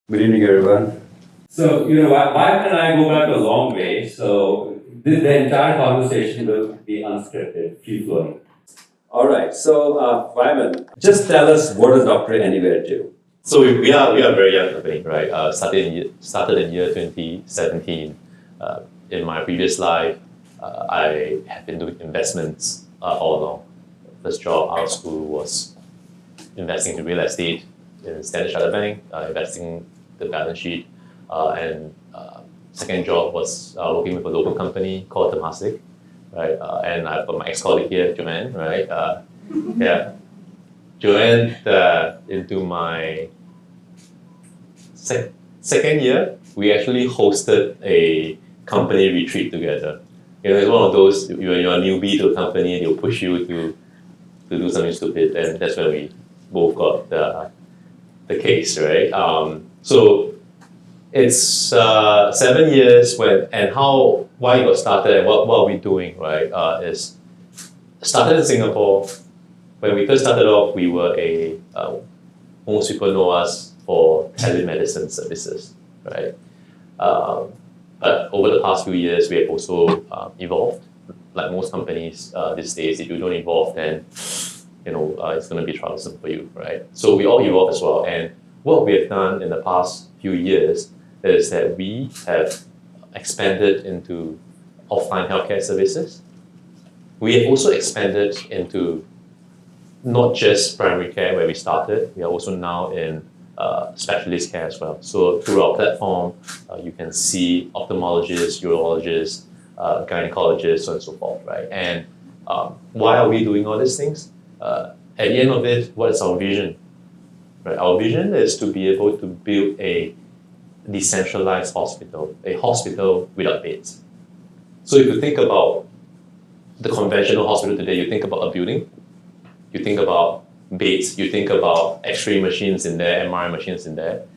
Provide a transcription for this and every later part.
Good evening, everyone. So, Wyatt and I go back a long way, so the entire conversation will be unscripted, free flowing. All right, so Wyman, just tell us what does Dr. Anywhere do? So we are a very young company, right? Started in year 2017. In my previous life, I have been doing investments all along. First job out of school was investing in real estate in Standard Chartered Bank, investing the balance sheet, and second job was working with a local company called Temasek, right? And I've got my ex-colleague here, Joanne, right? Yeah, Joanne, into my second year, we actually hosted a company retreat together. It's one of those, you're a newbie to a company, they'll push you to do something stupid, and that's when we both got the case, right? So it's 7 years why it got started and what are we doing, right? Is started in Singapore. When we first started off, we were most people know us for telemedicine services, right? But over the past few years, we have also evolved. Like most companies these days, if you don't evolve, then it's going to be troublesome for you, right? So we all evolve as well. And what we have done in the past few years is that we have expanded into offline healthcare services. We have also expanded into not just primary care where we started, we are also now in specialist care as well. So through our platform, you can see ophthalmologists, urologists, gynecologists, so on and so forth, right? And why are we doing all these things? At the end of it, what is our vision? Right? Our vision is to be able to build a decentralized hospital, a hospital without beds. So if you think about the conventional hospital today, you think about a building, you think about beds, you think about X-ray machines in there, MRI machines in there.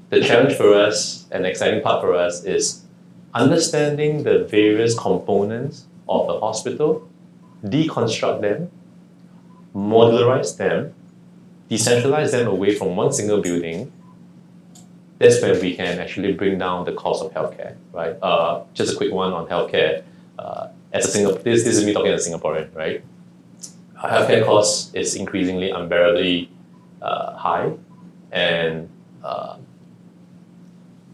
The challenge for us and the exciting part for us is understanding the various components of the hospital, deconstruct them, modularize them, decentralize them away from one single building. That's when we can actually bring down the cost of healthcare, right? Just a quick one on healthcare. This is me talking as a Singaporean, right? Healthcare costs is increasingly unbearably high, and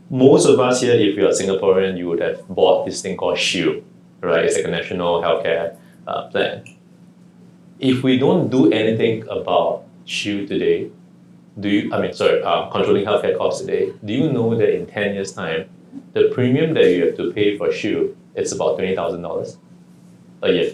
most of us here, if you're a Singaporean, you would have bought this thing called Shield, right? It's like a national healthcare plan. If we don't do anything about Shield today, controlling healthcare costs today, do you know that in 10 years' time, the premium that you have to pay for Shield, it's about $20,000 a year.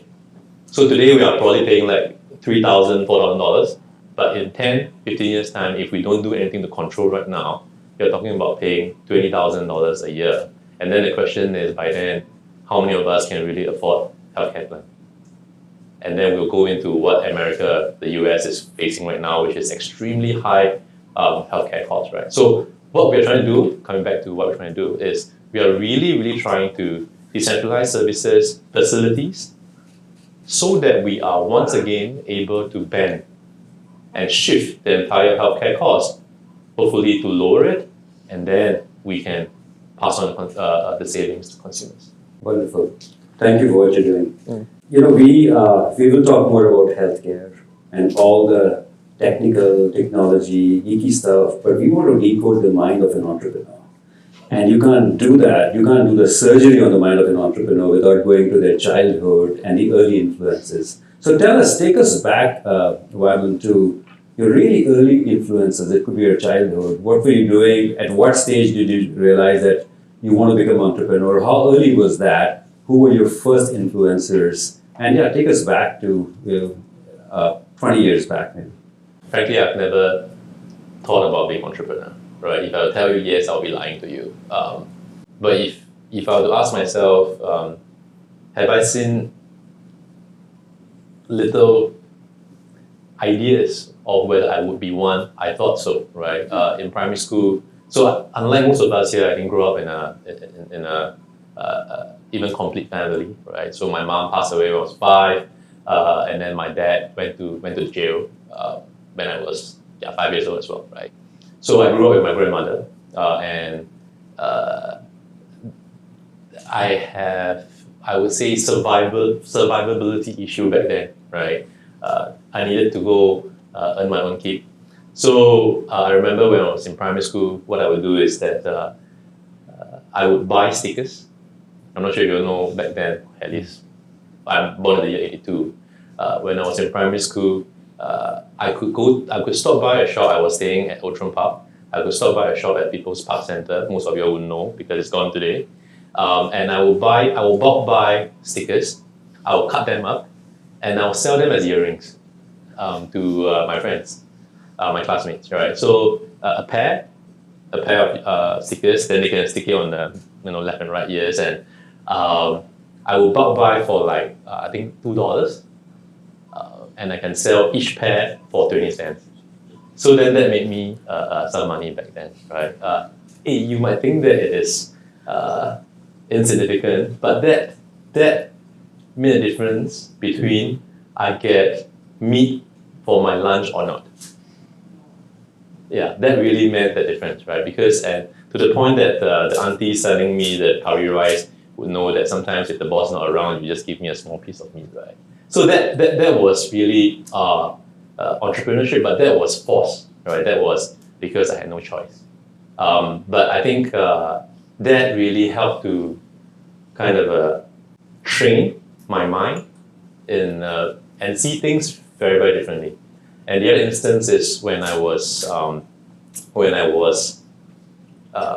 So today we are probably paying like $3,000, $4,000, but in 10, 15 years' time, if we don't do anything to control right now, you're talking about paying $20,000 a year. And then the question is, by then, how many of us can really afford healthcare plan? And then we'll go into what America, the US is facing right now, which is extremely high healthcare costs, right? So what we're trying to do, coming back to what we're trying to do, is we are really, really trying to decentralize services, facilities, so that we are once again able to bend and shift the entire healthcare cost, hopefully to lower it, and then we can pass on the savings to consumers. Wonderful. Thank you for what you're doing. We will talk more about healthcare and all the technical, technology, geeky stuff, but we want to decode the mind of an entrepreneur. And you can't do that. You can't do the surgery on the mind of an entrepreneur without going to their childhood and the early influences. So take us back, Wyman, to your really early influences. It could be your childhood. What were you doing? At what stage did you realize that you want to become an entrepreneur? How early was that? Who were your first influencers? And take us back to 20 years back maybe. Frankly, I've never thought about being an entrepreneur, right? If I tell you yes, I'll be lying to you. But if I were to ask myself, have I seen little ideas of whether I would be one? I thought so, right? In primary school. So unlike most of us here, I didn't grow up in a even complete family, right? So my mom passed away when I was 5, and then my dad went to jail when I was 5 years old as well, right? So I grew up with my grandmother, and I would say, survivability issue back then, right? I needed to go earn my own keep. So I remember when I was in primary school, what I would do is that I would buy stickers. I'm not sure if you know back then, at least I'm born in the year 82. When I was in primary school, I could stop by a shop. I was staying at Outram Park. I could stop by a shop at People's Park Centre. Most of you would know because it's gone today. And I will bulk buy stickers. I will cut them up, and I will sell them as earrings to my friends, my classmates. Right. So a pair of stickers. Then they can stick it on the left and right ears, and I will bulk buy for like I think $2, and I can sell each pair for 20 cents. So then that made me some money back then, right? You might think that it is insignificant, but that made a difference between I get meat for my lunch or not. Yeah, that really made the difference, right? Because and to the point that the auntie selling me the curry rice would know that sometimes if the boss not around, you just give me a small piece of meat, right? So that was really entrepreneurship, but that was forced, right? That was because I had no choice. But I think that really helped to kind of train my mind in and see things very, very differently. And the other instance is when I was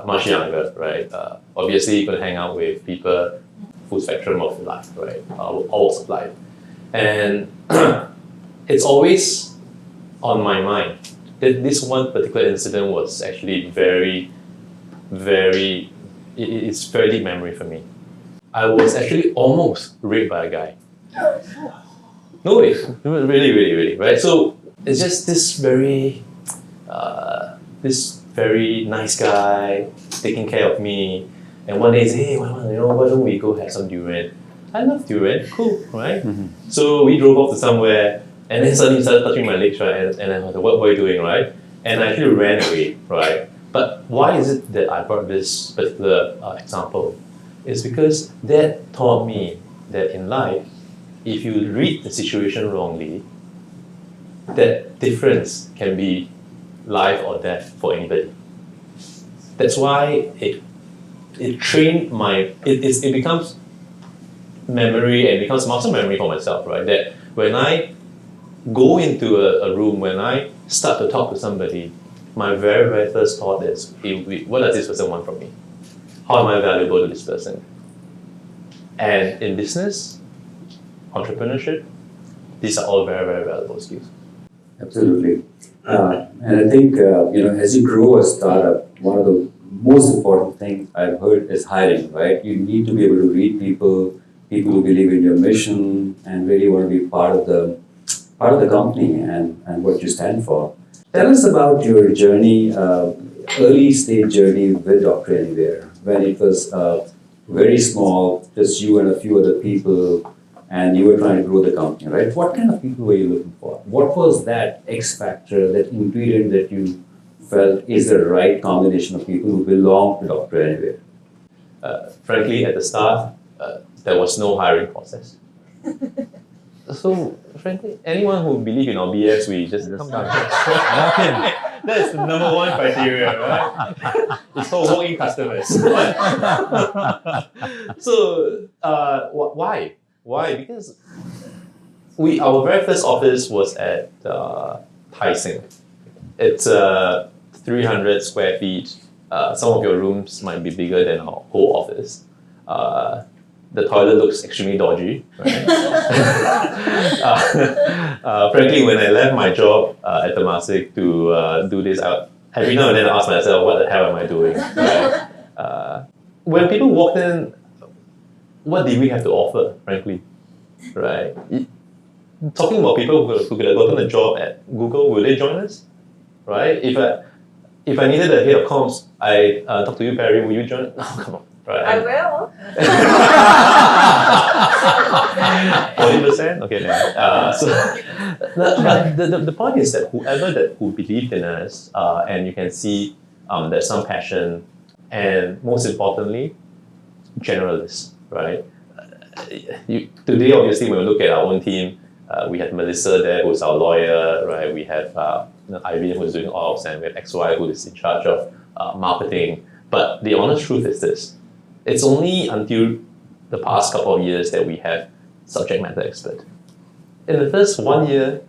much younger, right? Obviously, you could hang out with people full spectrum of life, right? All walks of life, and it's always on my mind that this one particular incident was actually very, very. It's very deep memory for me. I was actually almost raped by a guy. No way, really, really, really, right? So it's just this very nice guy taking care of me, and one day he said, "Hey, why don't we go have some durian?" I love durian, cool, right? Mm-hmm. So we drove off to somewhere, and then suddenly he started touching my legs, right? And I was like, "What were you doing, right?" And I actually ran away, right? But why is it that I brought this particular example? It's because that taught me that in life, if you read the situation wrongly, that difference can be life or death for anybody. That's why it trained it becomes memory and becomes muscle memory for myself, right? That when I go into a room, when I start to talk to somebody, my very, very first thought is, what does this person want from me? How am I valuable to this person? And in business, entrepreneurship, these are all very, very valuable skills. Absolutely. And I think, as you grow a startup, one of the most important things I've heard is hiring, right? You need to be able to read people who believe in your mission and really want to be part of the company and what you stand for. Tell us about your journey, early stage journey with Dr. Anywhere, when it was very small, just you and a few other people, and you were trying to grow the company, right? What kind of people were you looking for? What was that X factor, that ingredient that you felt is the right combination of people who belong to Dr. Anywhere? Frankly, at the start, there was no hiring process. So, frankly, anyone who believes in our BS, we just come down. Walk in. That's the number one criteria, right? It's called walk-in customers. So, why? Why? Because our very first office was at Tai Seng. It's 300 square feet. Some of your rooms might be bigger than our whole office. The toilet looks extremely dodgy. Right? Frankly, when I left my job at Temasek to do this, every now and then I ask myself, what the hell am I doing? Right? When people walked in, what did we have to offer, frankly? Right? Talking about people who could have gotten a job at Google, will they join us? Right? If I needed a head of comms, I talked to you, Perry, will you join? Oh, come on. right? I will. 40%? Okay, then. So the point is that who believed in us, and you can see there's some passion, and most importantly, generalists, right? Today, obviously, when we look at our own team, we have Melissa there, who's our lawyer, right? We have Irene, who's doing ops, and we have XY, who is in charge of marketing. But the honest truth is this: it's only until the past couple of years that we have subject matter expert. In the first 1 year,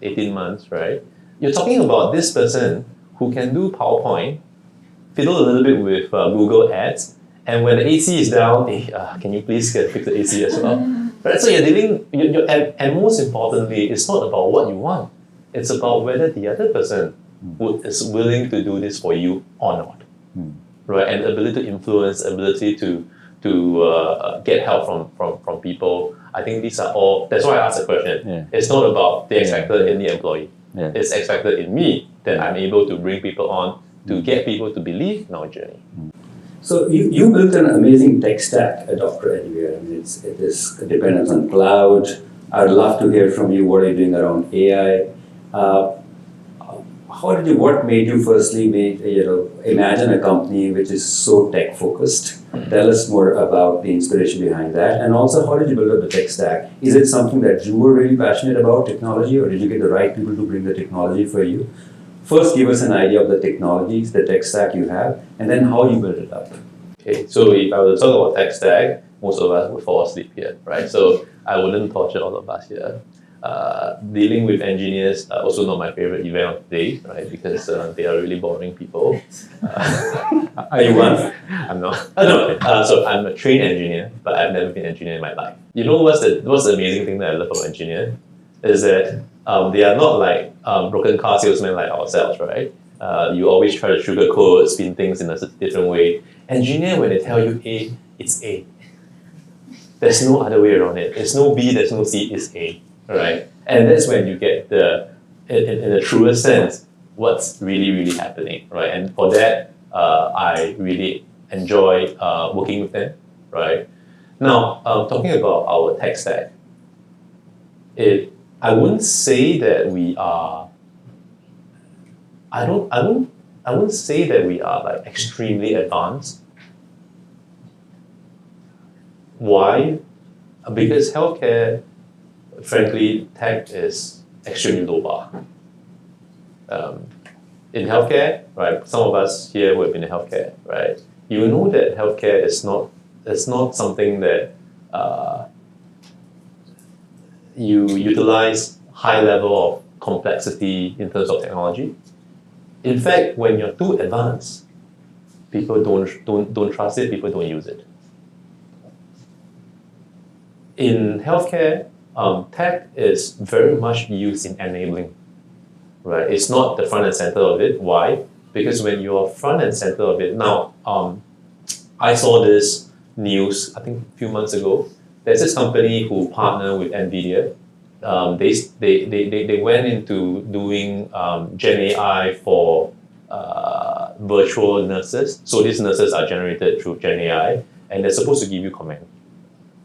18 months, right? You're talking about this person who can do PowerPoint, fiddle a little bit with Google Ads, and when the AC is down, can you please fix the AC as well? Right? So you're dealing, and most importantly, it's not about what you want. It's about whether the other person is willing to do this for you or not. Right? And ability to influence, ability to get help from people. I think these are all, that's why I asked the question. Yeah. It's not about the expected in the employee. Yeah. It's expected in me that I'm able to bring people on to get people to believe in our journey. So you built an amazing tech stack at Dr. Anywhere. I mean, it is dependent on cloud. I'd love to hear from you what are you doing around AI. What made you firstly imagine a company which is so tech focused? Tell us more about the inspiration behind that, and also how did you build up the tech stack? Is it something that you were really passionate about, technology, or did you get the right people to bring the technology for you? First, give us an idea of the technologies, the tech stack you have, and then how you build it up. Okay, so if I were to talk about tech stack, most of us would fall asleep here, right? So I wouldn't torture all of us here. Dealing with engineers, also not my favorite event of the day, right? Because they are really boring people. Are you one? I'm not. So I'm a trained engineer, but I've never been an engineer in my life. You know what's the amazing thing that I love about engineer is that they are not like broken car salesmen like ourselves, right? You always try to sugarcoat, spin things in a different way. Engineer, when they tell you A, it's A. There's no other way around it. There's no B, there's no C, it's A, right? And that's when you get in the truest sense, what's really, really happening, right? And for that, I really enjoy working with them, right? Now, talking about our tech stack, I wouldn't say that we are. I wouldn't say that we are like extremely advanced. Why? Because healthcare, frankly, tech is extremely low bar. In healthcare, right? Some of us here who have been in healthcare, right? You know that healthcare is not something that you utilize high level of complexity in terms of technology. In fact, when you're too advanced, people don't trust it, people don't use it. In healthcare, tech is very much used in enabling, right? It's not the front and center of it. Why? Because when you're front and center of it, now, I saw this news, I think a few months ago. There's this company who partnered with NVIDIA. They went into doing Gen AI for virtual nurses. So these nurses are generated through Gen AI, and they're supposed to give you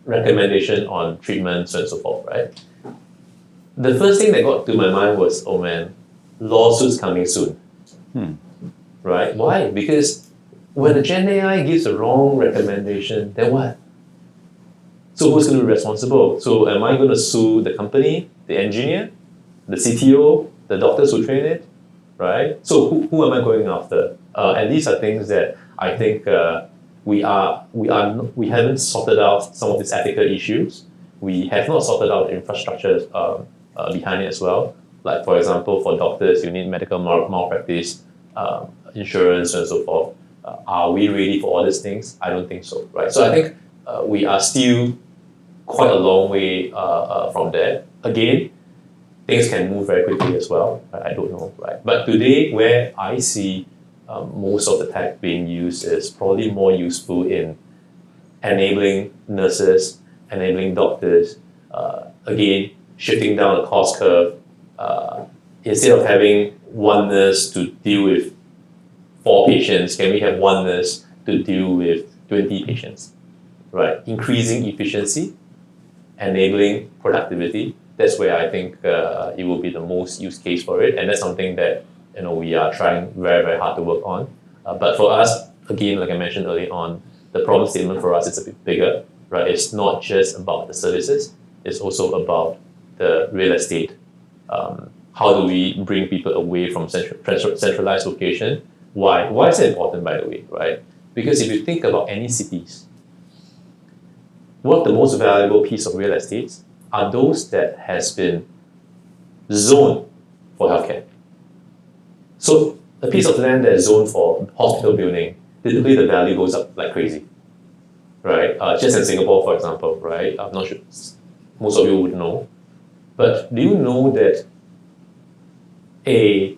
recommendation on treatments and so forth, right? The first thing that got to my mind was, oh man, lawsuits coming soon. Right? Why? Because when the Gen AI gives the wrong recommendation, then what? So who's going to be responsible? So am I going to sue the company, the engineer, the CTO, the doctors who train it, right? So who am I going after? And these are things that I think we haven't sorted out some of these ethical issues. We have not sorted out the infrastructure behind it as well. Like for example, for doctors, you need medical malpractice, insurance, and so forth. Are we ready for all these things? I don't think so, right? So I think we are still quite a long way from there. Again, things can move very quickly as well. I don't know, right? But today, where I see most of the tech being used is probably more useful in enabling nurses, enabling doctors, again, shifting down the cost curve. Instead of having one nurse to deal with 4 patients, can we have one nurse to deal with 20 patients, right? Increasing efficiency, enabling productivity. That's where I think it will be the most use case for it, and that's something that we are trying very, very hard to work on. But for us, again, like I mentioned earlier on, the problem statement for us is a bit bigger, right? It's not just about the services; it's also about the real estate. How do we bring people away from centralized location? Why? Why is it important, by the way, right? Because if you think about any cities, what the most valuable piece of real estate are those that has been zoned for healthcare. So a piece of land that is zoned for hospital building, typically the value goes up like crazy, right? Just in Singapore, for example, right? I'm not sure most of you would know, but do you know that a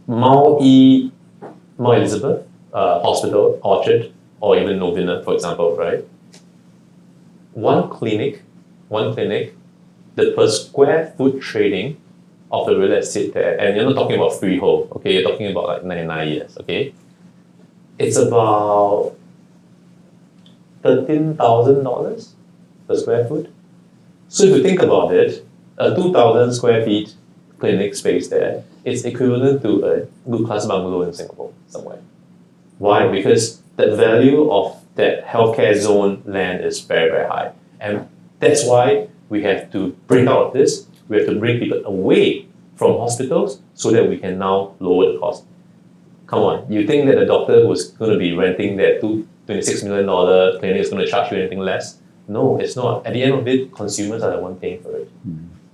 Mount Elizabeth Hospital, Orchard, or even Novena, for example, right? One clinic, the per square foot trading of the real estate there, and you're not talking about freehold, okay? You're talking about like 99 years, okay? It's about $13,000 per square foot. So if you think about it, a 2,000 square feet clinic space there, it's equivalent to a good class bungalow in Singapore somewhere. Why? Because the value of that healthcare zone land is very, very high. And that's why we have to break out of this. We have to bring people away from hospitals so that we can now lower the cost. Come on, you think that a doctor who's going to be renting that $26 million clinic is going to charge you anything less? No, it's not. At the end of it, consumers are the one paying for it.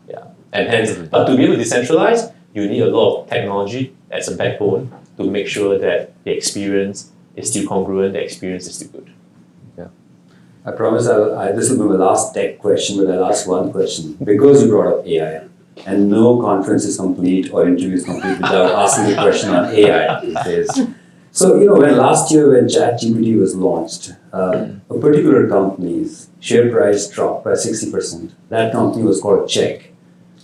Yeah. And hence, but to be able to decentralize, you need a lot of technology as a backbone to make sure that the experience is still congruent, the experience is still good. I promise this will be my last tech question, but I'll ask one question. Because you brought up AI, and no conference is complete or interview is complete without asking a question on AI these days. So, when last year when ChatGPT was launched, a particular company's share price dropped by 60%. That company was called Check.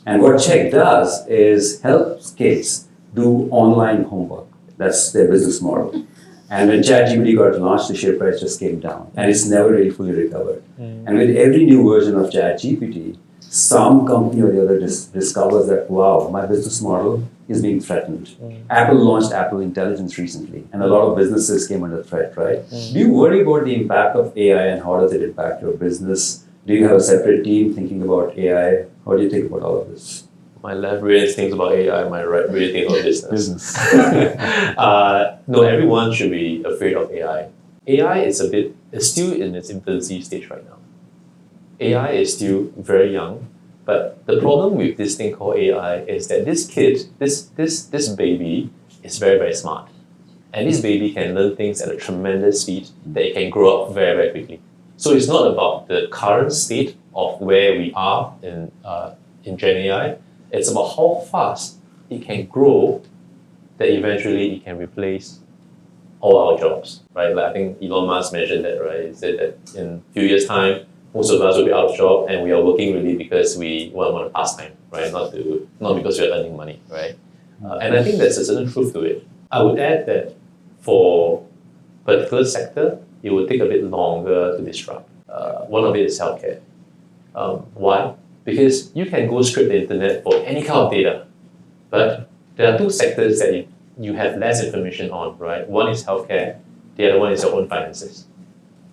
And what Check does is helps kids do online homework. That's their business model. And when ChatGPT got launched, the share price just came down, and it's never really fully recovered. And with every new version of ChatGPT, some company or the other discovers that, wow, my business model is being threatened. Apple launched Apple Intelligence recently, and a lot of businesses came under threat, right? Do you worry about the impact of AI, and how does it impact your business? Do you have a separate team thinking about AI? How do you think about all of this? My left brain thinks about AI, my right brain thinks about business. No, everyone should be afraid of AI. AI is still in its infancy stage right now. AI is still very young, but the problem with this thing called AI is that this kid, this baby is very, very smart. And this baby can learn things at a tremendous speed that it can grow up very, very quickly. So it's not about the current state of where we are in Gen AI. It's about how fast it can grow that eventually it can replace all our jobs, right? Like I think Elon Musk mentioned that, right? He said that in a few years' time, most of us will be out of job, and we are working really because we want to pass time, right? Not because we're earning money, right? And I think there's a certain truth to it. I would add that for a particular sector, it will take a bit longer to disrupt. One of it is healthcare. Why? Because you can go scrape the internet for any kind of data, but there are two sectors that you have less information on, right? One is healthcare, the other one is your own finances,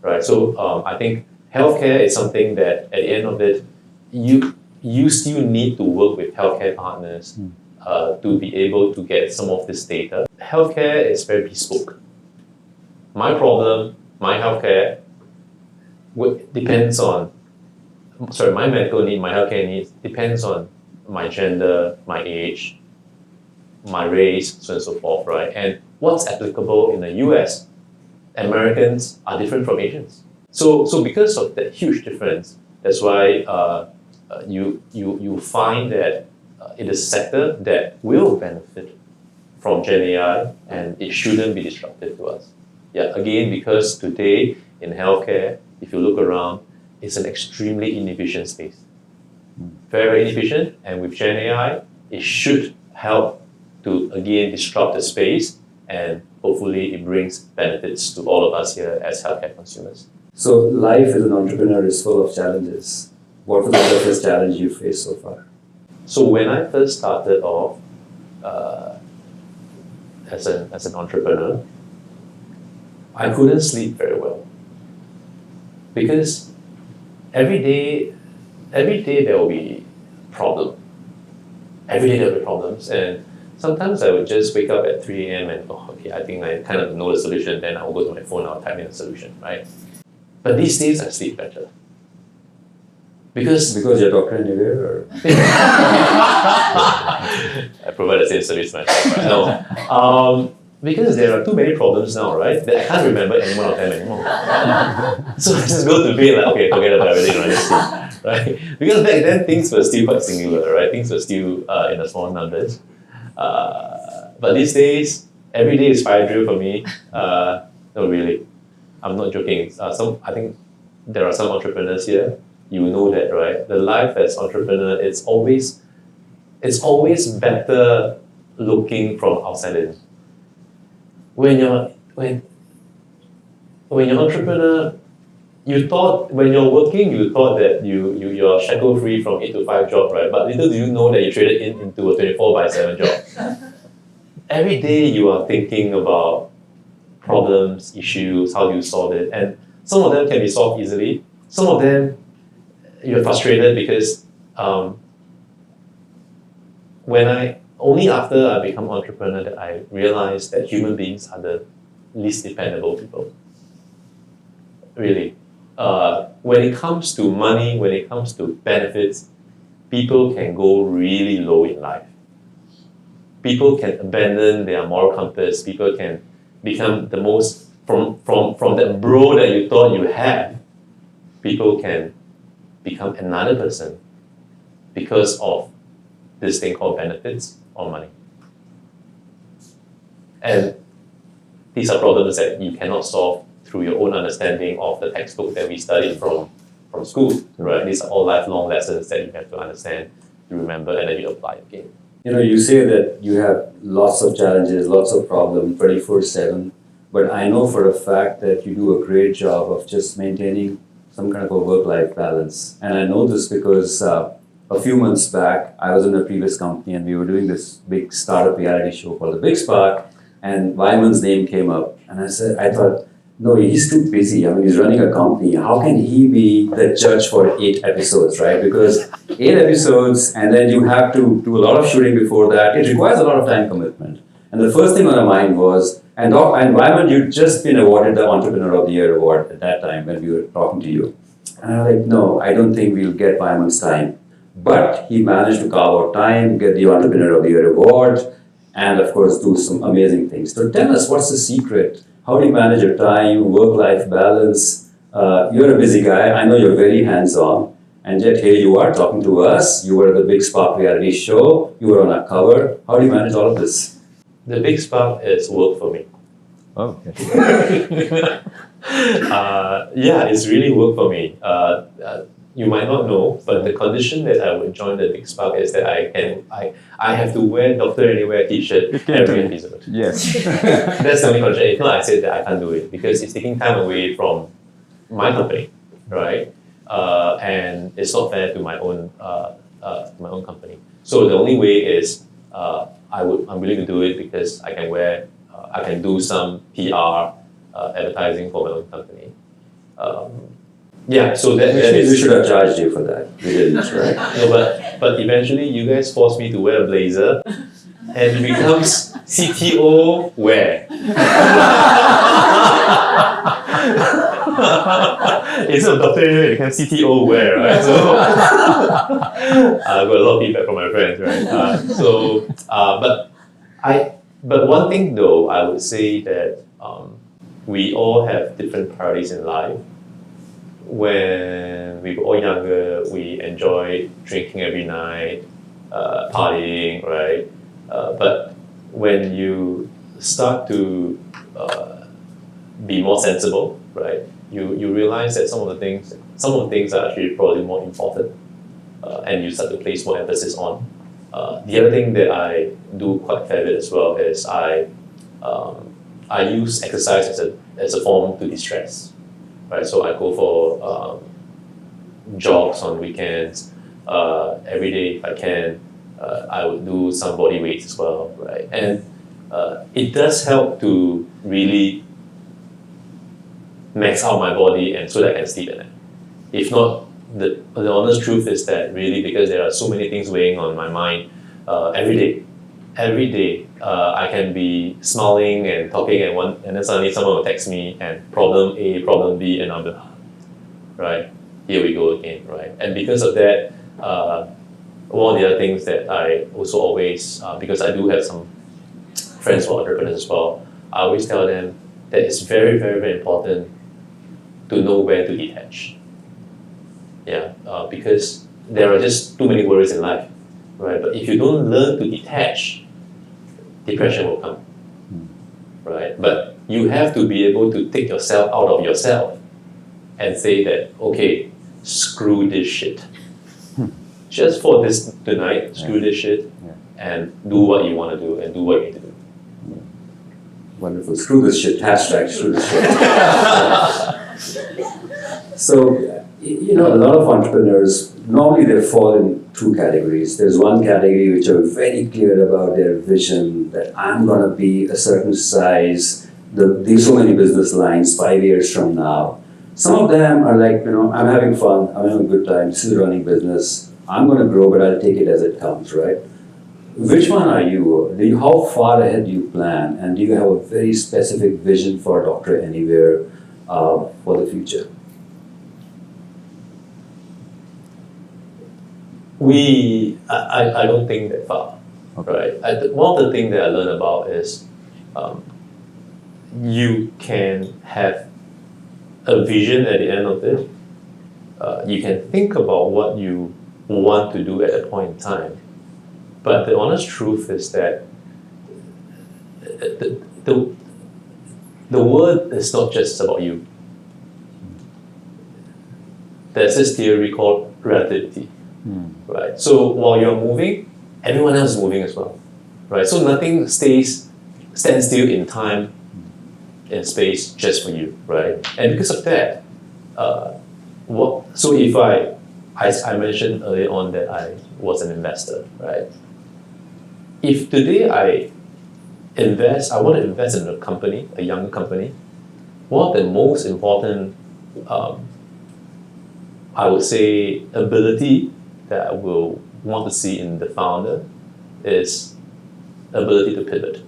right? So I think healthcare is something that at the end of it, you still need to work with healthcare partners to be able to get some of this data. Healthcare is very bespoke. My problem, my healthcare, depends on my medical need, my healthcare needs depends on my gender, my age, my race, so on and so forth, right? And what's applicable in the US, Americans are different from Asians. So because of that huge difference, that's why you find that it is a sector that will benefit from Gen AI, and it shouldn't be disruptive to us. Yeah, again, because today in healthcare, if you look around, it's an extremely inefficient space. Very, very inefficient, and with Gen AI, it should help to again disrupt the space and hopefully it brings benefits to all of us here as healthcare consumers. So life as an entrepreneur is full of challenges. What was the toughest challenge you faced so far? So when I first started off as an entrepreneur, I couldn't sleep very well because every day there will be problem. Every day there will be problems, and sometimes I would just wake up at 3 a.m. and okay, I think I kind of know the solution. Then I'll go to my phone, I'll type in the solution, right? But these days I sleep better because Because you're doctor anywhere, or I provide the same service myself. Right? No, because there are too many problems now, right? That I can't remember any one of them anymore. So I just go to bed like, okay, forget about everything, right? Just sleep, right? Because back then things were still quite singular, right? Things were still in the small numbers. But these days, every day is fire drill for me. No, really, I'm not joking. I think there are some entrepreneurs here. You know that, right? The life as entrepreneur, it's always better looking from outside in. When you're entrepreneur, you thought when you're working, you thought that you're shackle free from 8 to 5 job, right? But little do you know that you traded into a 24/7 job. Every day you are thinking about problems, issues, how do you solve it, and some of them can be solved easily. Some of them you're frustrated because only after I become entrepreneur that I realized that human beings are the least dependable people. Really. When it comes to money, when it comes to benefits, people can go really low in life. People can abandon their moral compass. People can become the most, from that bro that you thought you had, people can become another person because of this thing called benefits or money. And these are problems that you cannot solve through your own understanding of the textbook that we studied from school, right? These are all lifelong lessons that you have to understand, you remember, and then you apply again. you know, you say that you have lots of challenges, lots of problems, 24/7. But I know for a fact that you do a great job of just maintaining some kind of a work-life balance. And I know this because a few months back, I was in a previous company and we were doing this big startup reality show called The Big Spark, and Wai Mun's name came up. And I thought, no, he's too busy. I mean, he's running a company. How can he be the judge for 8 episodes, right? Because 8 episodes, and then you have to do a lot of shooting before that. It requires a lot of time commitment. And the first thing on my mind was, and Wai Mun, you'd just been awarded the Entrepreneur of the Year award at that time when we were talking to you. And I was like, no, I don't think we'll get Wai Mun's time. But he managed to carve out time, get the Entrepreneur of the Year award, and of course do some amazing things. So tell us, what's the secret? How do you manage your time, work-life balance? You're a busy guy. I know you're very hands-on. And yet here you are talking to us. You were at the Big Spark reality show. You were on our cover. How do you manage all of this? The Big Spark is work for me. Oh, okay. Yeah, it's really work for me. You might not know, but the condition that I would join the Big Spark is that I have to wear Doctor Anywhere t-shirt every episode. Yes. That's the only condition. If not, I said that I can't do it because it's taking time away from my company, right? And it's not fair to my own company. So the only way is I'm willing to do it because I can do some PR advertising for my own company. Yeah, so that Which we should have charged you for that. We didn't, right? No, but eventually you guys forced me to wear a blazer, and it becomes CTO wear. Instead of Doctor Anywhere, it becomes CTO wear, right? So I got a lot of feedback from my friends, right? But one thing though, I would say that we all have different priorities in life. When we were all younger, we enjoyed drinking every night, partying, right? But when you start to be more sensible, right? You realize that some of the things are actually probably more important, and you start to place more emphasis on. The other thing that I do quite a fair bit as well is I I use exercise as a form to distress, right? So I go for jogs on weekends, every day if I can. I would do some body weights as well, right? And it does help to really max out my body and so that I can sleep at night. If not, the honest truth is that really because there are so many things weighing on my mind every day, I can be smiling and talking and then suddenly someone will text me and problem A, problem B, and I'll be, right, here we go again, right? And because of that, one of the other things that I also always, because I do have some friends who are entrepreneurs as well, I always tell them that it's very, very, very important to know where to detach. Yeah, because there are just too many worries in life, right? But if you don't learn to detach, depression will come, right? But you have to be able to take yourself out of yourself and say that, okay, screw this shit. Just for this tonight, screw this shit, and do what you want to do and do what you need to do. Wonderful. Screw this shit. Hashtag screw this shit. So, you know, a lot of entrepreneurs, normally they fall in two categories. There's one category which are very clear about their vision, that I'm going to be a certain size. There's so many business lines 5 years from now. Some of them are like, you know, I'm having fun, I'm having a good time, this is a running business. I'm going to grow, but I'll take it as it comes, right? Which one are you? How far ahead do you plan? And do you have a very specific vision for Dr. Anywhere for the future? I don't think that far, right? One of the things that I learned about is you can have a vision at the end of it. You can think about what you want to do at a point in time. But the honest truth is that the world is not just about you. There's this theory called relativity, right? So while you're moving, everyone else is moving as well, right? So nothing stands still in time and space just for you, right? And because of that, so if I mentioned earlier on that I was an investor, right? If today I want to invest in a company, a young company, one of the most important, I would say, ability that I will want to see in the founder is ability to pivot.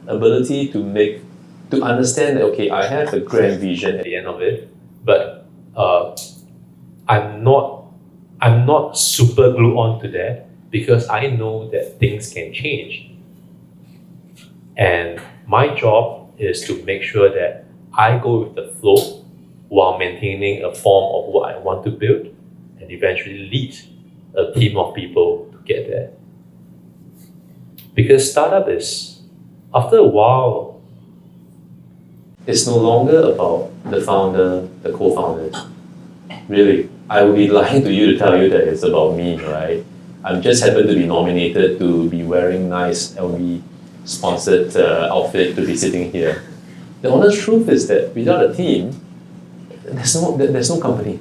Ability to understand that, okay, I have a grand vision at the end of it, but I'm not super glued on to that because I know that things can change. And my job is to make sure that I go with the flow while maintaining a form of what I want to build and eventually lead a team of people to get there. Because startup is, after a while, it's no longer about the founder, the co-founders. Really, I would be lying to you to tell you that it's about me, right? I'm just happen to be nominated to be wearing nice LV sponsored outfit to be sitting here. The honest truth is that without a team, there's no company.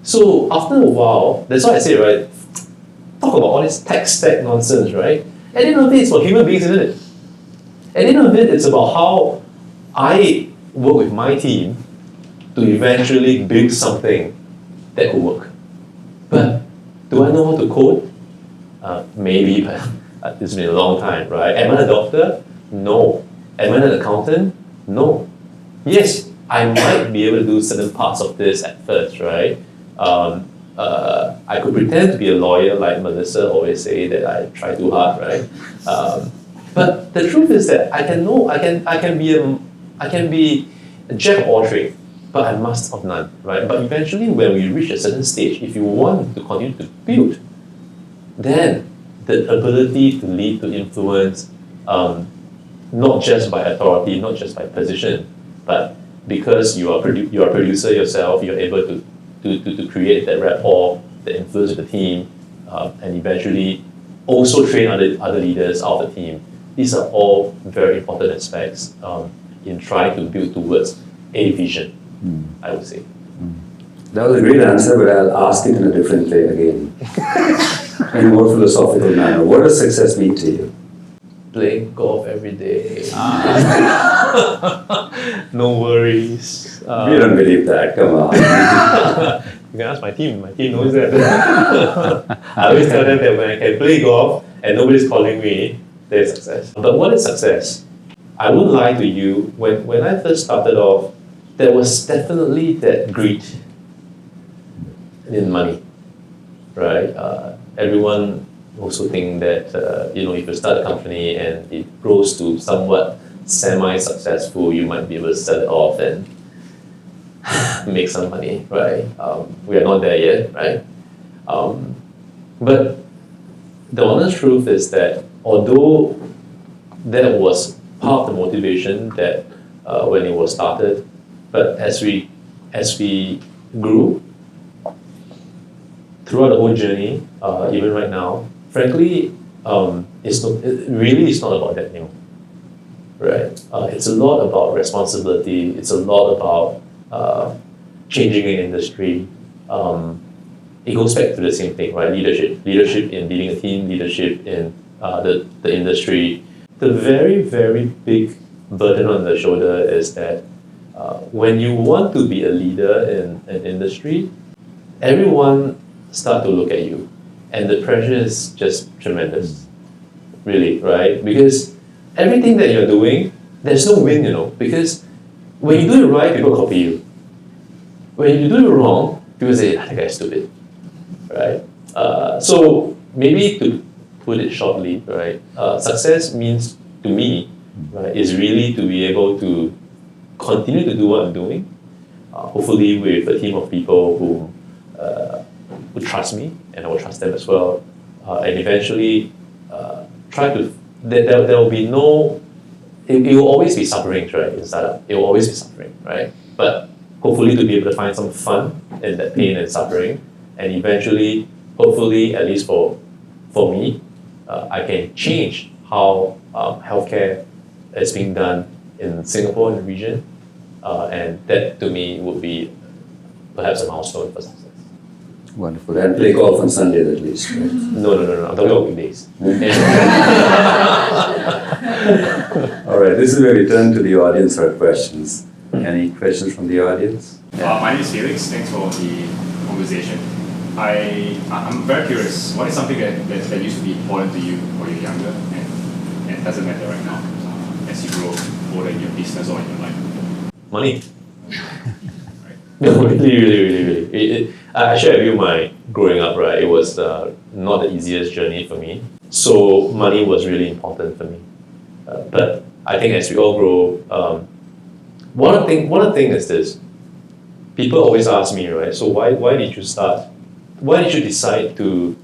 So after a while, that's why I say, right, talk about all this tech stack nonsense, right? At the end of it, it's about human beings, isn't it? At the end of it, it's about how I work with my team to eventually build something that could work. But do I know how to code? Maybe, but it's been a long time, right? Am I a doctor? No. Am I an accountant? No. Yes, I might be able to do certain parts of this at first, right? I could pretend to be a lawyer, like Melissa always say that I try too hard, right? But the truth is that I can be a jack of all trades, but I must of none, right? But eventually, when we reach a certain stage, if you want to continue to build, then the ability to lead, to influence, not just by authority, not just by position, but because you are a producer yourself, you're able to create that rapport, the influence of the team, and eventually also train other leaders of the team. these are all very important aspects in trying to build towards a vision, I would say. That was a great answer, but I'll ask it in a different way again. In a more philosophical manner. What does success mean to you? Playing golf every day. No worries. We don't believe that, come on. You can ask my team. My team knows that. I always tell them that when I can play golf and nobody's calling me, there's success. But what is success? I wouldn't lie to you. When I first started off, there was definitely that greed in money, right? Everyone also think that if you start a company and it grows to somewhat semi-successful, you might be able to sell it off and make some money, right? We are not there yet, right? But the honest truth is that although that was part of the motivation that when it was started, but as we grew throughout the whole journey, even right now, frankly, it really is not about that anymore, right? It's a lot about responsibility. It's a lot about changing an industry. It goes back to the same thing, right? Leadership in leading a team, leadership in the industry. The very, very big burden on the shoulder is that when you want to be a leader in an industry, everyone start to look at you, and the pressure is just tremendous, really, right? Because everything that you're doing, there's no win, because when you do it right, people copy you. When you do it wrong, people say, that guy's stupid, right? So maybe to put it shortly, right, success means to me, right, is really to be able to continue to do what I'm doing, hopefully with a team of people who trust me, and I will trust them as well, and eventually try to. There will be no. It will always be suffering, right? In startup, it will always be suffering, right? But hopefully to be able to find some fun in that pain and suffering, and eventually, hopefully, at least for me, I can change how healthcare is being done in Singapore and the region, and that to me would be perhaps a milestone for success. Wonderful. And play golf on Sundays at least, right? No. I'm talking about weekdays. All right, this is where we turn to the audience for questions. Any questions from the audience? My name is Felix. Thanks for the conversation. I'm very curious. What is something that used to be important to you when you were younger and doesn't matter right now as you grow older in your business or in your life? Money. No, really. I share with you my growing up, right? It was not the easiest journey for me. So money was really important for me. But I think as we all grow, one thing is this. People always ask me, right? So why did you start? Why did you decide to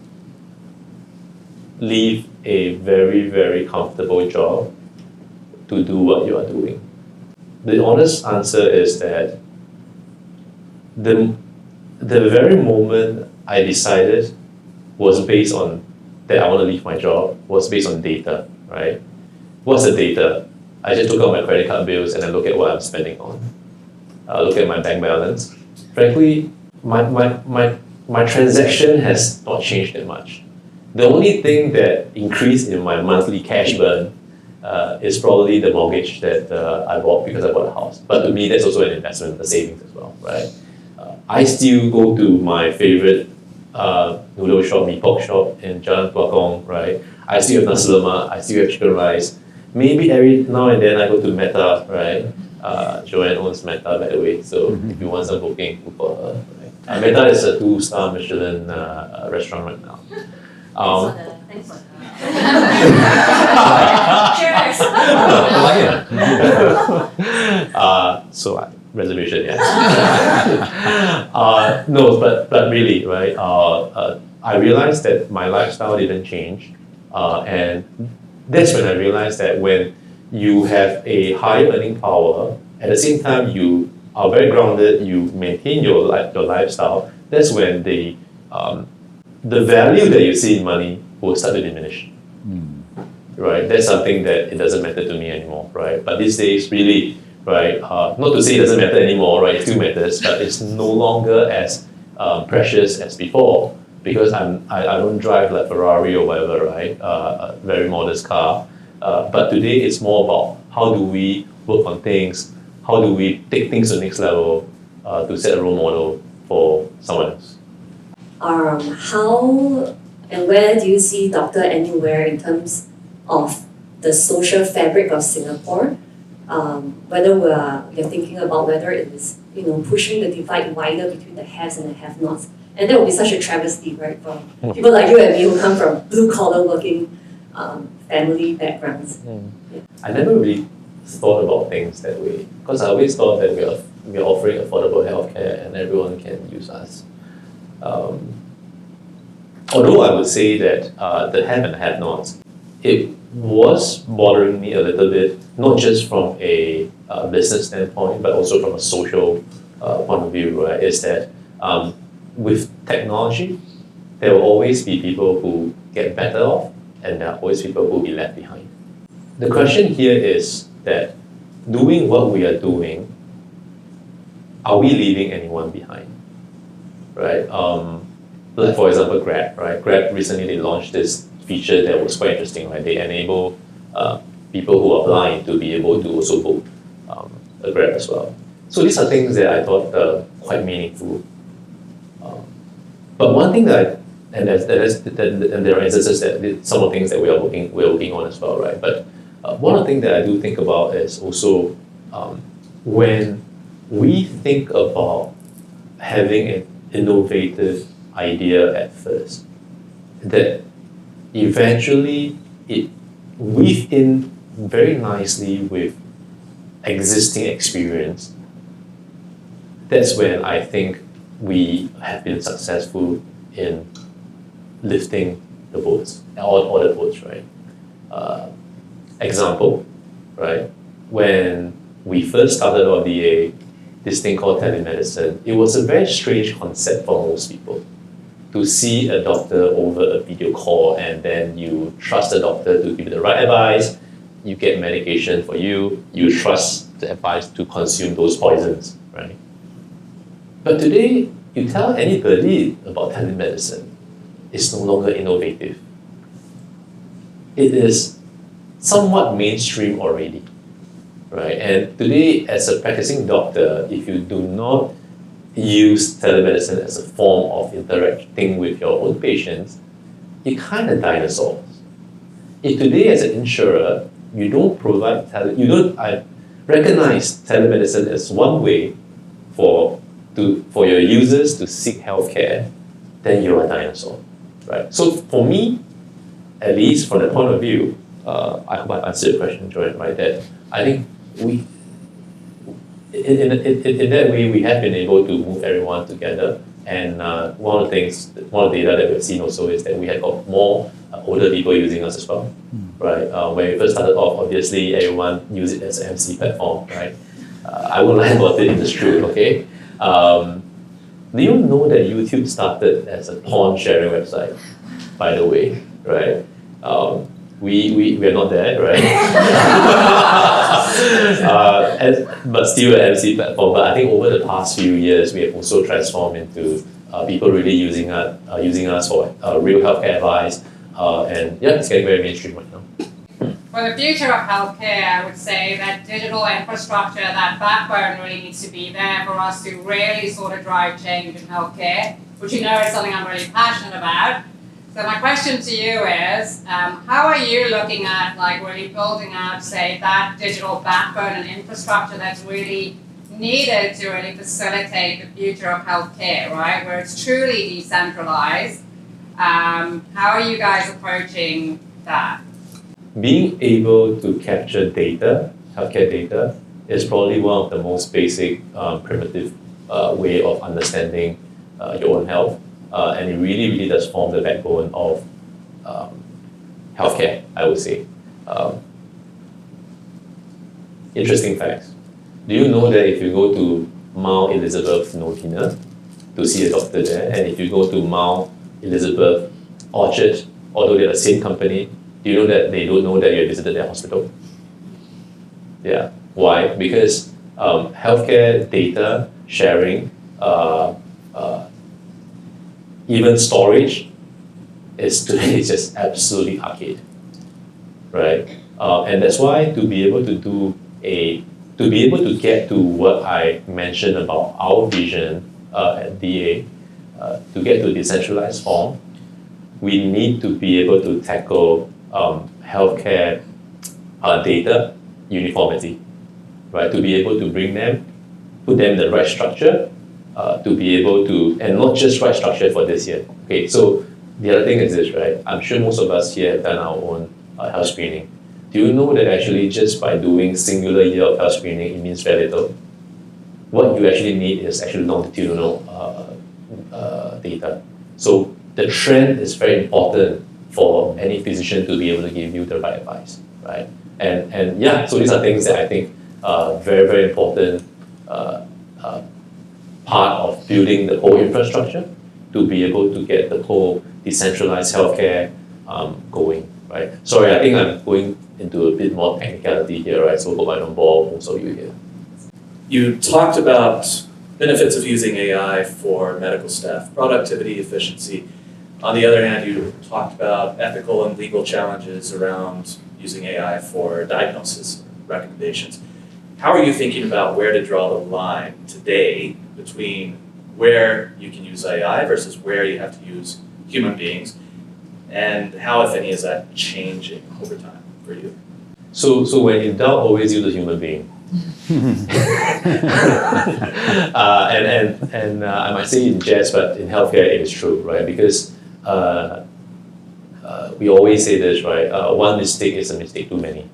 leave a very, very comfortable job to do what you are doing? The honest answer is that the very moment I decided was based on that I want to leave my job was based on data, right? What's the data? I just look at my credit card bills and I look at what I'm spending on. I look at my bank balance. Frankly, my transaction has not changed that much. The only thing that increased in my monthly cash burn is probably the mortgage that I bought because I bought a house. But to me, that's also an investment, a savings as well, right? I still go to my favorite noodle shop, mee pok shop in Jalan Tua Kong, right? I still have nasi lemak, I still have chicken rice. Maybe every now and then I go to Meta, right? Joanne owns Meta, by the way, so if you want some booking, book for her. Right? Meta is a 2-star Michelin restaurant right now. Thanks for the cheers. So reservation, yes. No, but really, right? I realized that my lifestyle didn't change, and that's when I realized that when you have a higher earning power, at the same time you are very grounded, you maintain your lifestyle. That's when the value that you see in money will start to diminish. right? That's something that it doesn't matter to me anymore, right? But these days, really, right? Not to say it doesn't matter anymore, right? It still matters, but it's no longer as precious as before because I don't drive like Ferrari or whatever, right? A very modest car. But today it's more about how do we work on things, how do we take things to the next level to set a role model for someone else. How and where do you see Doctor Anywhere in terms of the social fabric of Singapore? Whether you're thinking about whether it is pushing the divide wider between the haves and the have-nots, and that would be such a travesty, right, for people like you and me who come from blue-collar working family backgrounds. Yeah. I never really thought about things that way because I always thought that we're offering affordable healthcare and everyone can use us. Although I would say that the have and have-nots, it was bothering me a little bit, not just from a business standpoint, but also from a social point of view, right? Is that with technology, there will always be people who get better off, and there are always people who will be left behind. The question here is that doing what we are doing, are we leaving anyone behind, right? Like for example, Grab, right? Grab recently they launched this feature that was quite interesting, right? They enable people who are blind to be able to also book a Grab as well. So these are things that I thought quite meaningful. But one thing that and there are instances that some of the things that we're working on as well, right? But one of the things that I do think about is also when we think about having an innovative idea at first, that eventually it weaves in very nicely with existing experience. That's when I think we have been successful in lifting the boats, all the boats, right? Example, right? When we first started our DA, this thing called telemedicine, it was a very strange concept for most people. To see a doctor over a video call and then you trust the doctor to give you the right advice, you get medication for you, you trust the advice to consume those poisons, right? But today, you tell anybody about telemedicine, it's no longer innovative. It is somewhat mainstream already, right? And today, as a practicing doctor, if you do not use telemedicine as a form of interacting with your own patients, you're kind of dinosaurs. If today, as an insurer, you don't provide I recognize telemedicine as one way for your users to seek healthcare, then you're a dinosaur, right? So for me, at least from the point of view, I hope I answered your question, Joy, right? That I think we, in that way, we have been able to move everyone together. And one of the data that we've seen also is that we have got more older people using us as well, right? When we first started off, obviously everyone used it as an MC platform, right? I won't lie about it, it's true, okay? Do you know that YouTube started as a porn sharing website, by the way, right? We are not there, right? But still an MC platform. But I think over the past few years, we have also transformed into people really using us for real healthcare advice. And yeah, it's getting very mainstream right now. For the future of healthcare, I would say that digital infrastructure, that backbone really needs to be there for us to really sort of drive change in healthcare, which you know is something I'm really passionate about. So my question to you is, how are you looking at like really building out, say, that digital backbone and infrastructure that's really needed to really facilitate the future of healthcare, right? Where it's truly decentralized. How are you guys approaching that? Being able to capture data, healthcare data, is probably one of the most basic, primitive way of understanding your own health. And it really, really does form the backbone of healthcare, I would say. Interesting facts. Do you know that if you go to Mount Elizabeth Novena to see a doctor there, and if you go to Mount Elizabeth Orchard, although they're the same company, Do you know that they don't know that you have visited their hospital? Yeah. Why? Because healthcare data sharing, even storage, is today just absolutely arcade, right? And that's why to be able to get to what I mentioned about our vision at DA, to get to decentralized form, we need to be able to tackle healthcare data uniformity, right? To be able to put them in the right structure, to be able to, and not just right structure for this year. Okay, so the other thing is this, right? I'm sure most of us here have done our own health screening. Do you know that actually just by doing singular year of health screening, it means very little? What you actually need is actually longitudinal data. So the trend is very important for any physician to be able to give you the right advice, right? And yeah, so these are things that I think are very, very important part of building the whole infrastructure to be able to get the whole decentralized healthcare going, right? Sorry, I think I'm going into a bit more technicality here, right? So hope I don't bore most of you here. You talked about benefits of using AI for medical staff, productivity, efficiency. On the other hand, you talked about ethical and legal challenges around using AI for diagnosis recommendations. How are you thinking about where to draw the line today between where you can use AI versus where you have to use human beings, and how, if any, is that changing over time for you? So when in doubt, always use a human being. I might say in jest, but in healthcare it is true, right? Because we always say this, right? One mistake is a mistake too many.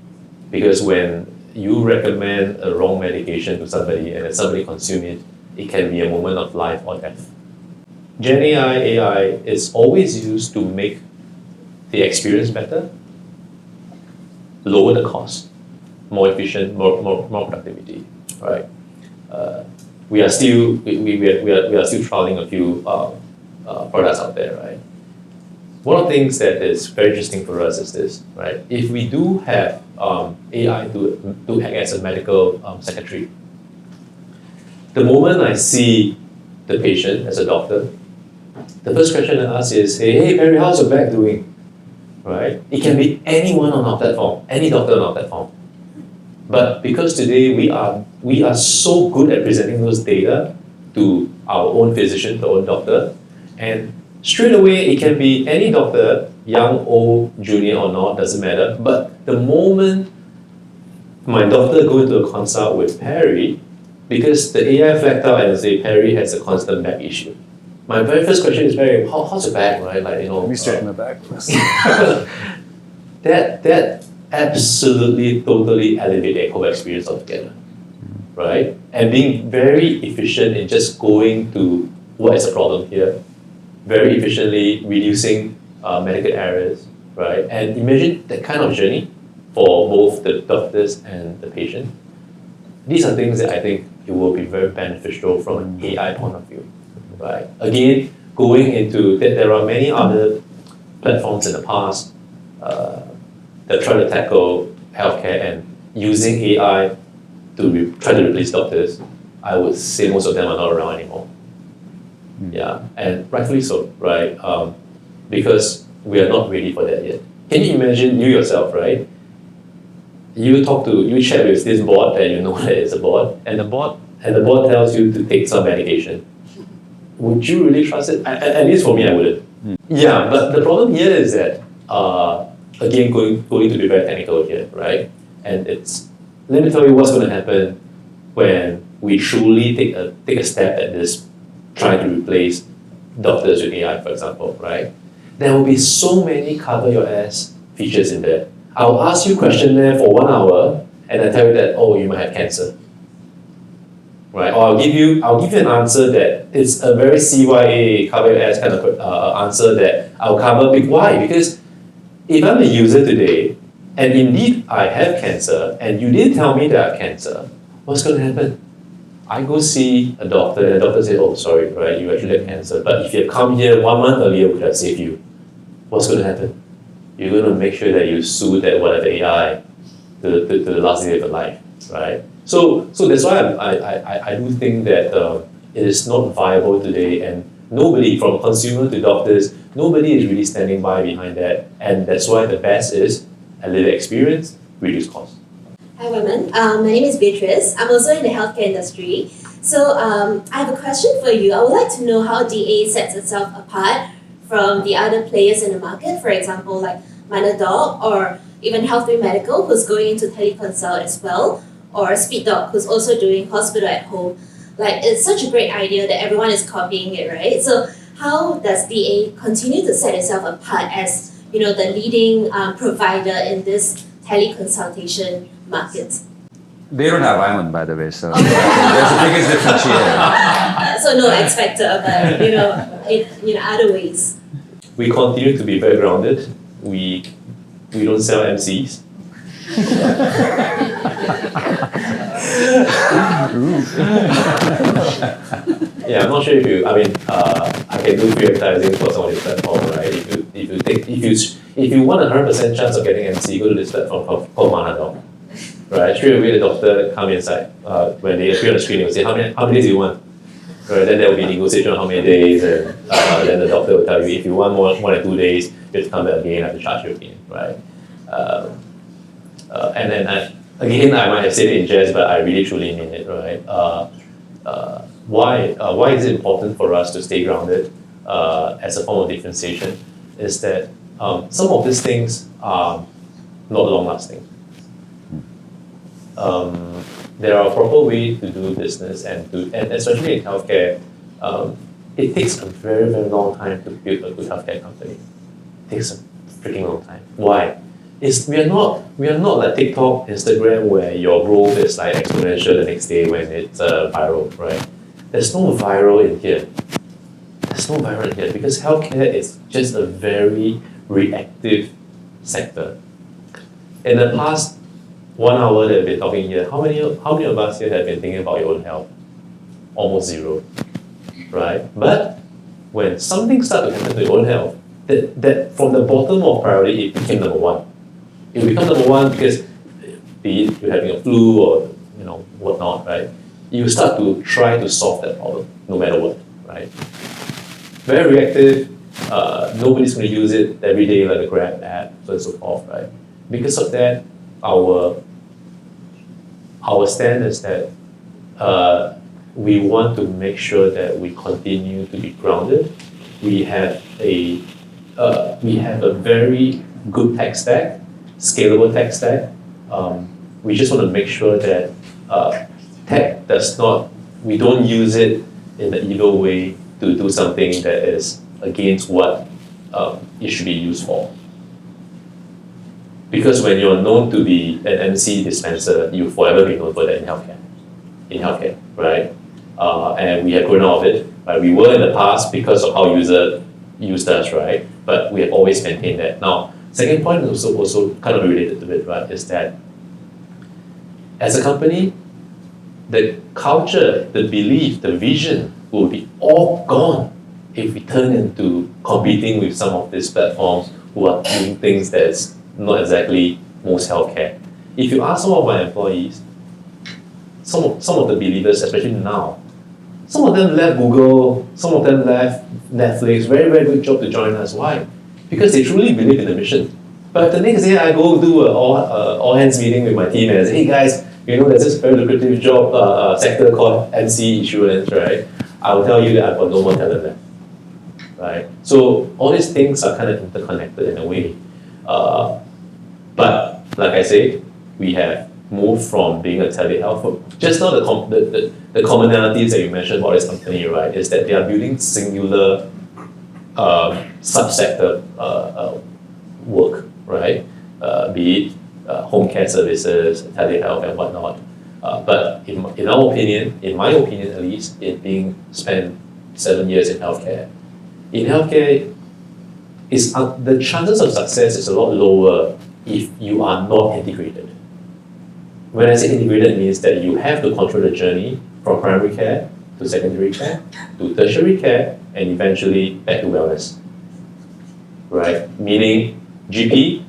Because when you recommend a wrong medication to somebody and then somebody consumes it, it can be a moment of life or death. Gen AI is always used to make the experience better, lower the cost, more efficient, more productivity, right? We are still trialing a few products out there, right? One of the things that is very interesting for us is this, right? If we do have AI to act as a medical secretary, the moment I see the patient as a doctor, the first question I ask is, hey Perry, how's your back doing? Right? It can be anyone on our platform, any doctor on our platform. But because today we are so good at presenting those data to our own physician, the own doctor, and straight away it can be any doctor, young, old, junior or not, doesn't matter. But the moment my doctor go into a consult with Perry, because the AI flagged out and say Perry has a constant back issue. My very first question is, Perry, how's your back, right? Like, you know. Let me straighten my back. that absolutely, totally elevate the whole experience altogether, right? And being very efficient in just going to what is the problem here, very efficiently reducing medical errors, right? And imagine that kind of journey for both the doctors and the patient. These are things that I think it will be very beneficial from an AI point of view, right? Again, going into that, there are many other platforms in the past that try to tackle healthcare and using AI to try to replace doctors. I would say most of them are not around anymore. Yeah, and rightfully so, right? Because we are not ready for that yet. Can you imagine you yourself, right? You chat with this bot that you know that it's a bot, and the bot tells you to take some medication. Would you really trust it? At least for me, I wouldn't. Yeah, but the problem here is that again, going to be very technical here, right? And let me tell you what's going to happen when we truly take a step at this, trying to replace doctors with AI, for example, right? There will be so many cover your ass features in there. I'll ask you a questionnaire for 1 hour, and I tell you that, oh, you might have cancer, right? Or I'll give you an answer that is a very CYA cover your ass kind of answer that I'll cover. Why? Because if I'm a user today, and indeed I have cancer, and you didn't tell me that I have cancer, what's going to happen? I go see a doctor, and the doctor says, oh, sorry, right, you actually have cancer. But if you had come here 1 month earlier, we could have saved you. What's going to happen? you're going to make sure that you suit that whatever AI to the last day of your life, right? So that's why I do think that it is not viable today, and nobody, from consumer to doctors, nobody is really standing by behind that, and that's why the best is a little experience, reduce cost. Hi, women. My name is Beatrice. I'm also in the healthcare industry. So I have a question for you. I would like to know how DA sets itself apart from the other players in the market, for example, like Manadoc or even Healthway Medical, who's going into teleconsult as well, or SpeedDoc, who's also doing hospital at home. Like, it's such a great idea that everyone is copying it, right? So how does DA continue to set itself apart as, the leading provider in this teleconsultation market? They don't have Iman, by the way, so there's the biggest difference here. So no X Factor, but in other ways. We continue to be very grounded. We don't sell MCs. Yeah, I'm not sure I can do free advertising for some of these platforms, right? If you want a 100% chance of getting MC, go to this platform called Manadoc. Right, straight away the doctor come inside. When they appear on the screen, they will say, how many days do you want? Right, then there will be negotiation on how many days, and then the doctor will tell you if you want more than 2 days, you have to come back again, I have to charge you again, right? And then I might have said it in jest, but I really truly mean it, right? Why is it important for us to stay grounded as a form of differentiation? Is that some of these things are not long lasting. There are proper ways to do business and especially in healthcare, it takes a very, very long time to build a good healthcare company. It takes a freaking long time. Why? We are not like TikTok, Instagram, where your growth is like exponential the next day when it's viral, right? There's no viral in here. Because healthcare is just a very reactive sector. In the past 1 hour that we've been talking here, how many of us here have been thinking about your own health? Almost zero, right? But when something started to happen to your own health, that from the bottom of priority, it became number one. It became number one because, be it you're having a flu or whatnot, right? You start to try to solve that problem, no matter what, right? Very reactive. Nobody's going to use it every day like a Grab app, so on and so forth, right? Because of that, our stand is that we want to make sure that we continue to be grounded. We have a very good tech stack, scalable tech stack. We just want to make sure that tech we don't use it in the evil way to do something that is against what it should be used for. Because when you're known to be an MC dispenser, you'll forever be known for that in healthcare, right? And we have grown out of it. Right? We were in the past because of how user used us, right? But we have always maintained that. Now, second point is also kind of related to it, right? Is that as a company, the culture, the belief, the vision will be all gone if we turn into competing with some of these platforms who are doing things that's not exactly most healthcare. If you ask some of my employees, some of the believers, especially now, some of them left Google, some of them left Netflix, very, very good job to join us. Why? Because they truly believe in the mission. But the next day I go do an all hands meeting with my team and say, hey guys, there's this very lucrative job sector called MC insurance, right? I will tell you that I've got no more talent left, right? So all these things are kind of interconnected in a way. But like I say, we have moved from being a telehealth. Just now the commonalities that you mentioned about this company, right, is that they are building singular subsector work, right? Be it home care services, telehealth, and whatnot. But in my opinion at least, it being spent 7 years in healthcare, the chances of success is a lot lower if you are not integrated. When I say integrated, it means that you have to control the journey from primary care to secondary care to tertiary care and eventually back to wellness. Right? Meaning GP,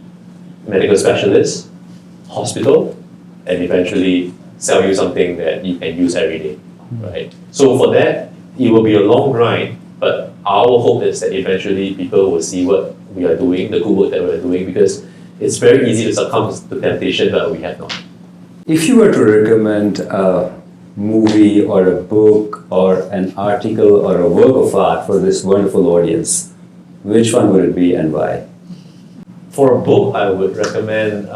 medical specialist, hospital, and eventually sell you something that you can use every day, right? So for that, it will be a long grind, but our hope is that eventually people will see what we are doing, the good work that we are doing, because it's very easy to succumb to the temptation, but we have not. If you were to recommend a movie or a book or an article or a work of art for this wonderful audience, which one would it be and why? For a book, I would recommend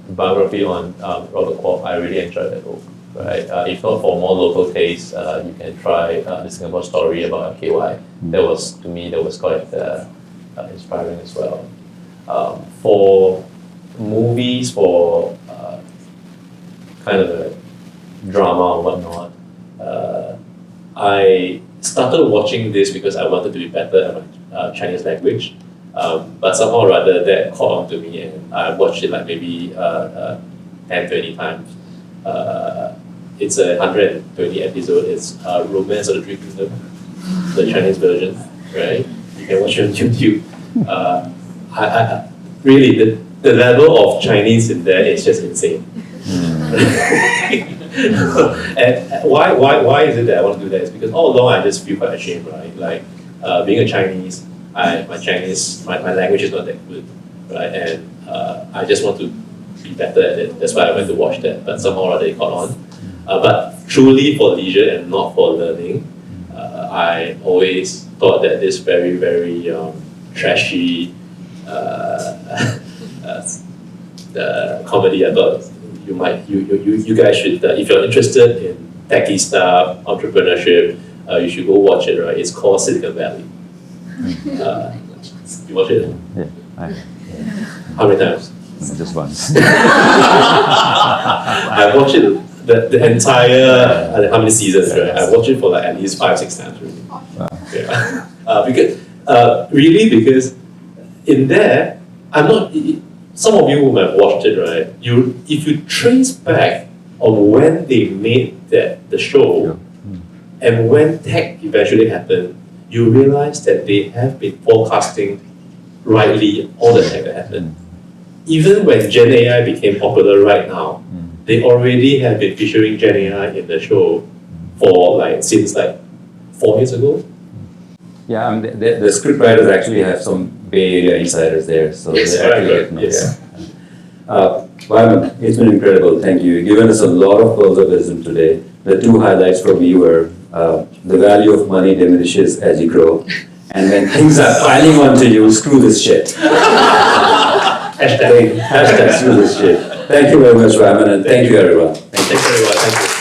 biography on Robert Kwok. I really enjoyed that book. Right? If not for more local taste, you can try the Singapore Story about KY. To me, that was quite inspiring as well. For movies, for kind of a drama or whatnot, I started watching this because I wanted to be better at my Chinese language. But somehow or other that caught on to me, and I watched it like maybe 10, 20 times. It's a 120 episode. It's Romance of the Three Kingdoms, the Chinese version, right? You can watch it on YouTube. I really, the level of Chinese in there is just insane. And why is it that I want to do that? It's because all along I just feel quite ashamed, right? Like being a Chinese, my language is not that good, right? And I just want to be better at it. That's why I went to watch that. But somehow or other it caught on. But truly for leisure and not for learning, I always thought that this very, very trashy comedy, I thought you guys should, if you're interested in techie stuff, entrepreneurship, you should go watch it, right? It's called Silicon Valley. You watch it? Yeah. How many times? Just once. I watched it the entire, how many seasons, right? I watched it for like at least 5-6 times, really. Wow. Yeah. Because in there, some of you who have watched it, right? If you trace back on when they made the show and when tech eventually happened, you realize that they have been forecasting rightly all the tech that happened. Even when Gen AI became popular right now, they already have been featuring Gen AI in the show since 4 years ago. Yeah, I mean, the script writers actually have some Bay Area insiders there, so Yes, they actually right. know. Yes. Wai Mun, it's been incredible. Thank you. You've given us a lot of pearls of wisdom today. The two highlights for me were the value of money diminishes as you grow, and when things are piling onto you, screw this shit. Hashtag screw this shit. Thank you very much, Wai Mun, and thank you everyone. Thanks everyone. Thank you.